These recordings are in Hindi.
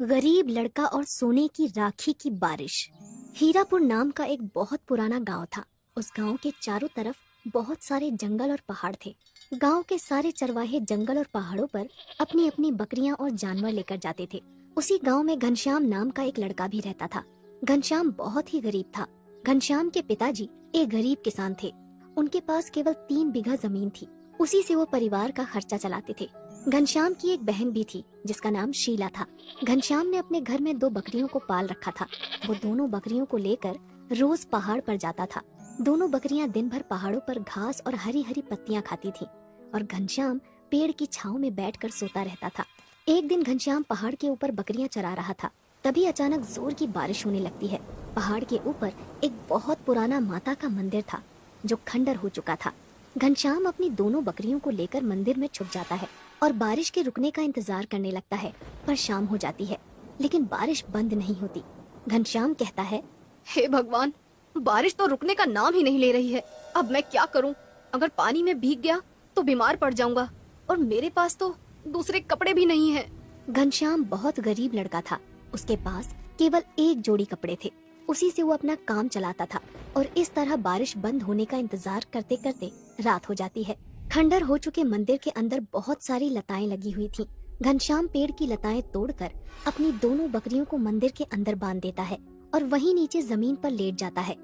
गरीब लड़का और सोने की राखी की बारिश। हीरापुर नाम का एक बहुत पुराना गांव था। उस गांव के चारों तरफ बहुत सारे जंगल और पहाड़ थे। गांव के सारे चरवाहे जंगल और पहाड़ों पर अपनी अपनी बकरियां और जानवर लेकर जाते थे। उसी गांव में घनश्याम नाम का एक लड़का भी रहता था। घनश्याम बहुत ही गरीब था। घनश्याम के पिताजी एक गरीब किसान थे। उनके पास केवल 3 बीघा जमीन थी। उसी से वो परिवार का खर्चा चलाते थे। घनश्याम की एक बहन भी थी जिसका नाम शीला था। घनश्याम ने अपने घर में 2 बकरियों को पाल रखा था। वो दोनों बकरियों को लेकर रोज पहाड़ पर जाता था। दोनों बकरियां दिन भर पहाड़ों पर घास और हरी हरी पत्तियां खाती थीं और घनश्याम पेड़ की छांव में बैठकर सोता रहता था। एक दिन घनश्याम पहाड़ के ऊपर बकरियां चरा रहा था। तभी अचानक जोर की बारिश होने लगती है। पहाड़ के ऊपर एक बहुत पुराना माता का मंदिर था जो खंडर हो चुका था। घनश्याम अपनी दोनों बकरियों को लेकर मंदिर में छुप जाता है और बारिश के रुकने का इंतजार करने लगता है। पर शाम हो जाती है लेकिन बारिश बंद नहीं होती। घनश्याम कहता है, हे भगवान, बारिश तो रुकने का नाम ही नहीं ले रही है। अब मैं क्या करूं? अगर पानी में भीग गया तो बीमार पड़ जाऊंगा और मेरे पास तो दूसरे कपड़े भी नहीं हैं। घनश्याम बहुत गरीब लड़का था। उसके पास केवल एक जोड़ी कपड़े थे। उसी से वो अपना काम चलाता था और इस तरह बारिश बंद होने का इंतजार करते करते रात हो जाती है। खंडर हो चुके मंदिर के अंदर बहुत सारी लताएं लगी हुई थीं। घनश्याम पेड़ की लताएं तोड़कर अपनी दोनों बकरियों को मंदिर के अंदर बांध देता है और वहीं नीचे जमीन पर लेट जाता है।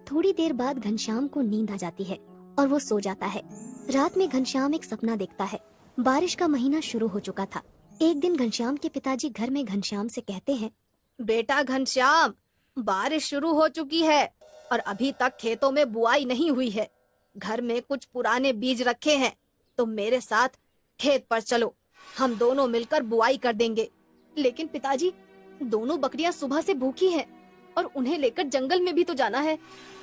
थोड़ी देर बाद घनश्याम को नींद आ जाती है और वो सो जाता है। रात में घनश्याम एक सपना देखता है। बारिश का महीना शुरू हो चुका था। एक दिन घनश्याम के पिताजी घर में घनश्याम से कहते हैं, बेटा घनश्याम, बारिश शुरू हो चुकी है और अभी तक खेतों में बुआई नहीं हुई है। घर में कुछ पुराने बीज रखे हैं, तो मेरे साथ खेत पर चलो, हम दोनों मिलकर बुआई कर देंगे। लेकिन पिताजी, दोनों बकरियां सुबह से भूखी हैं और उन्हें लेकर जंगल में भी तो जाना है।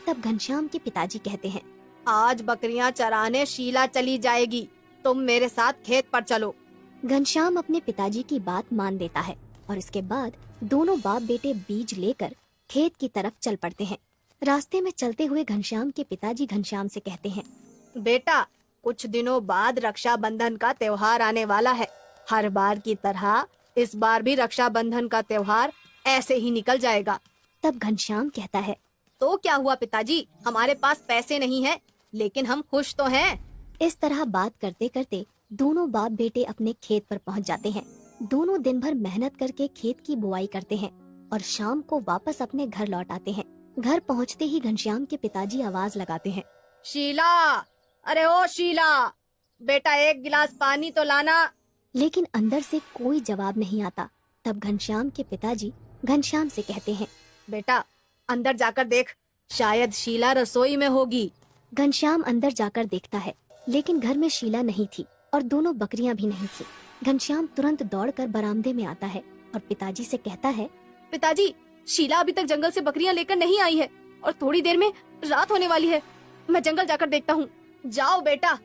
तब घनश्याम के पिताजी कहते हैं, आज बकरियां चराने शीला चली जाएगी, तुम मेरे साथ खेत पर चलो। घनश्याम अपने पिताजी की बात मान लेता है और इसके बाद दोनों बाप बेटे बीज लेकर खेत की तरफ चल पड़ते हैं। रास्ते में चलते हुए घनश्याम के पिताजी घनश्याम से कहते हैं, बेटा, कुछ दिनों बाद रक्षाबंधन का त्योहार आने वाला है। हर बार की तरह इस बार भी रक्षाबंधन का त्योहार ऐसे ही निकल जाएगा। तब घनश्याम कहता है, तो क्या हुआ पिताजी, हमारे पास पैसे नहीं हैं, लेकिन हम खुश तो हैं। इस तरह बात करते करते दोनों बाप बेटे अपने खेत पर पहुंच जाते हैं। दोनों दिन भर मेहनत करके खेत की बुआई करते हैं और शाम को वापस अपने घर लौट आते हैं। घर पहुंचते ही घनश्याम के पिताजी आवाज लगाते हैं, शीला, अरे ओ शीला, बेटा एक गिलास पानी तो लाना। लेकिन अंदर से कोई जवाब नहीं आता। तब घनश्याम के पिताजी घनश्याम से कहते हैं, बेटा अंदर जाकर देख, शायद शीला रसोई में होगी। घनश्याम अंदर जाकर देखता है लेकिन घर में शीला नहीं थी और दोनों बकरियां भी नहीं थी। घनश्याम तुरंत दौड़कर बरामदे में आता है और पिताजी से कहता है, पिताजी, शीला अभी तक जंगल से बकरियां लेकर नहीं आई है और थोड़ी देर में रात होने वाली है। मैं जंगल जाकर देखता हूँ। जाओ बेटा,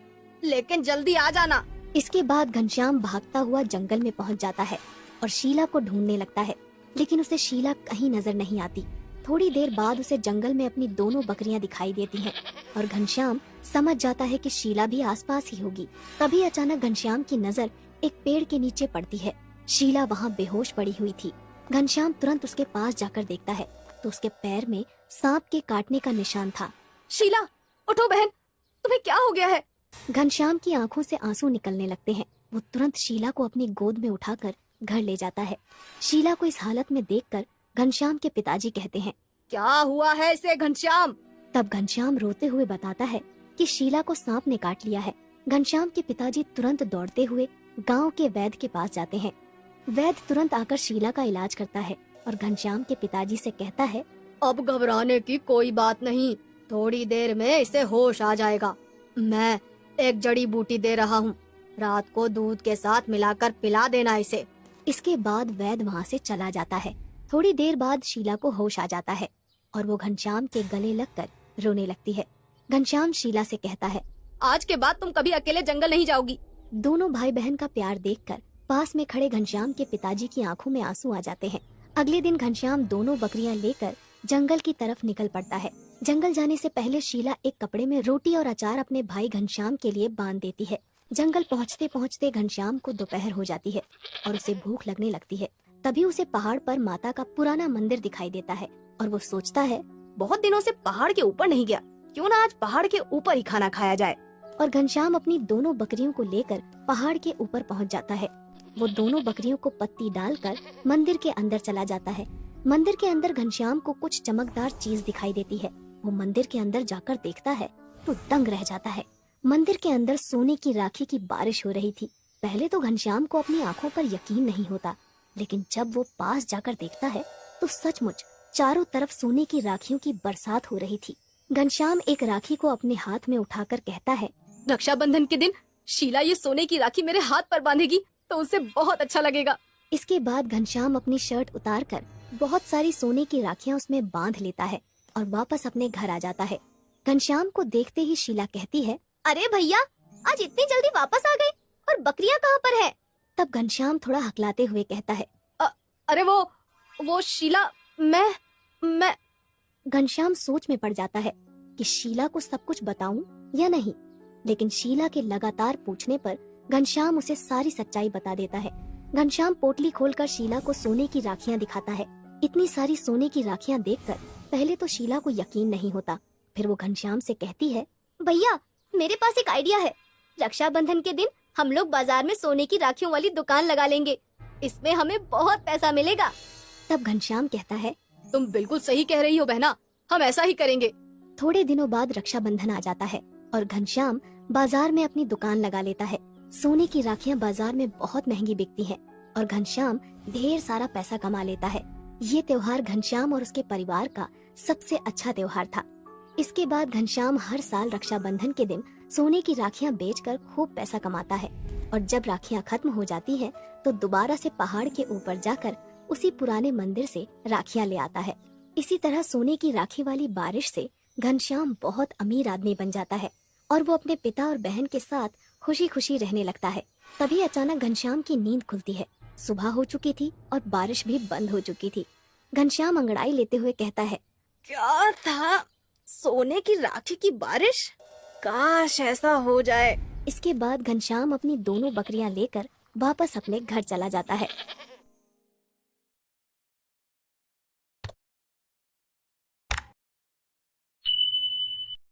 लेकिन जल्दी आ जाना। इसके बाद घनश्याम भागता हुआ जंगल में पहुंच जाता है और शीला को ढूंढने लगता है, लेकिन उसे शीला कहीं नजर नहीं आती। थोड़ी देर बाद उसे जंगल में अपनी दोनों बकरियां दिखाई देती हैं और घनश्याम समझ जाता है कि शीला भी आसपास ही होगी। तभी अचानक घनश्याम की नजर एक पेड़ के नीचे पड़ती है। शीला वहाँ बेहोश पड़ी हुई थी। घनश्याम तुरंत उसके पास जाकर देखता है तो उसके पैर में सांप के काटने का निशान था। शीला, उठो बहन, तुम्हें क्या हो गया है? घनश्याम की आंखों से आंसू निकलने लगते हैं। वो तुरंत शीला को अपनी गोद में उठाकर घर ले जाता है। शीला को इस हालत में देखकर घनश्याम के पिताजी कहते हैं, क्या हुआ है इसे घनश्याम? तब घनश्याम रोते हुए बताता है कि शीला को सांप ने काट लिया है। घनश्याम के पिताजी तुरंत दौड़ते हुए गांव के वैद्य के पास जाते हैं। वैद्य तुरंत आकर शीला का इलाज करता है और घनश्याम के पिताजी से कहता है, अब घबराने की कोई बात नहीं, थोड़ी देर में इसे होश आ जाएगा। मैं एक जड़ी बूटी दे रहा हूँ, रात को दूध के साथ मिलाकर पिला देना इसे। इसके बाद वैद्य वहाँ से चला जाता है। थोड़ी देर बाद शीला को होश आ जाता है और वो घनश्याम के गले लगकर रोने लगती है। घनश्याम शीला से कहता है, आज के बाद तुम कभी अकेले जंगल नहीं जाओगी। दोनों भाई बहन का प्यार देखकर पास में खड़े घनश्याम के पिताजी की आंखों में आंसू आ जाते हैं। अगले दिन घनश्याम दोनों बकरियां लेकर जंगल की तरफ निकल पड़ता है। जंगल जाने से पहले शीला एक कपड़े में रोटी और अचार अपने भाई घनश्याम के लिए बांध देती है। जंगल पहुँचते पहुँचते घनश्याम को दोपहर हो जाती है और उसे भूख लगने लगती है। तभी उसे पहाड़ पर माता का पुराना मंदिर दिखाई देता है और वो सोचता है, बहुत दिनों से पहाड़ के ऊपर नहीं गया, क्यों ना आज पहाड़ के ऊपर ही खाना खाया जाए। और घनश्याम अपनी दोनों बकरियों को लेकर पहाड़ के ऊपर पहुंच जाता है। वो दोनों बकरियों को पत्ती डालकर मंदिर के अंदर चला जाता है। मंदिर के अंदर घनश्याम को कुछ चमकदार चीज दिखाई देती है। वो मंदिर के अंदर जाकर देखता है तो दंग रह जाता है। मंदिर के अंदर सोने की राखी की बारिश हो रही थी। पहले तो घनश्याम को अपनी आंखों पर यकीन नहीं होता, लेकिन जब वो पास जाकर देखता है तो सचमुच चारों तरफ सोने की राखियों की बरसात हो रही थी। घनश्याम एक राखी को अपने हाथ में उठाकर कहता है, रक्षाबंधन के दिन शीला ये सोने की राखी मेरे हाथ पर बांधेगी तो उसे बहुत अच्छा लगेगा। इसके बाद घनश्याम अपनी शर्ट उतारकर बहुत सारी सोने की राखियां उसमें बांध लेता है और वापस अपने घर आ जाता है। घनश्याम को देखते ही शीला कहती है, अरे भैया, आज इतनी जल्दी वापस आ गए और बकरियां कहाँ पर है? तब घनश्याम थोड़ा हकलाते हुए कहता है, अरे वो शीला, मैं घनश्याम सोच में पड़ जाता है कि शीला को सब कुछ बताऊं या नहीं, लेकिन शीला के लगातार पूछने पर घनश्याम उसे सारी सच्चाई बता देता है। घनश्याम पोटली खोलकर शीला को सोने की राखियां दिखाता है। इतनी सारी सोने की राखियां देखकर पहले तो शीला को यकीन नहीं होता। फिर वो घनश्याम से कहती है, भैया, मेरे पास एक आइडिया है। रक्षाबंधन के दिन हम लोग बाजार में सोने की राखियों वाली दुकान लगा लेंगे, इसमें हमें बहुत पैसा मिलेगा। तब घनश्याम कहता है, तुम बिल्कुल सही कह रही हो बहना, हम ऐसा ही करेंगे। थोड़े दिनों बाद रक्षाबंधन आ जाता है और घनश्याम बाजार में अपनी दुकान लगा लेता है। सोने की राखियां बाजार में बहुत महंगी बिकती हैं और घनश्याम ढेर सारा पैसा कमा लेता है। ये त्योहार घनश्याम और उसके परिवार का सबसे अच्छा त्योहार था। इसके बाद घनश्याम हर साल रक्षाबंधन के दिन सोने की राखियां बेचकर खूब पैसा कमाता है और जब राखियां खत्म हो जाती हैं तो दोबारा से पहाड़ के ऊपर जाकर उसी पुराने मंदिर से राखियां ले आता है। इसी तरह सोने की राखी वाली बारिश से घनश्याम बहुत अमीर आदमी बन जाता है और वो अपने पिता और बहन के साथ खुशी खुशी रहने लगता है। तभी अचानक घनश्याम की नींद खुलती है। सुबह हो चुकी थी और बारिश भी बंद हो चुकी थी। घनश्याम अंगड़ाई लेते हुए कहता है, क्या था? सोने की राखी की बारिश? काश ऐसा हो जाए। इसके बाद घनश्याम अपनी दोनों बकरियां लेकर वापस अपने घर चला जाता है।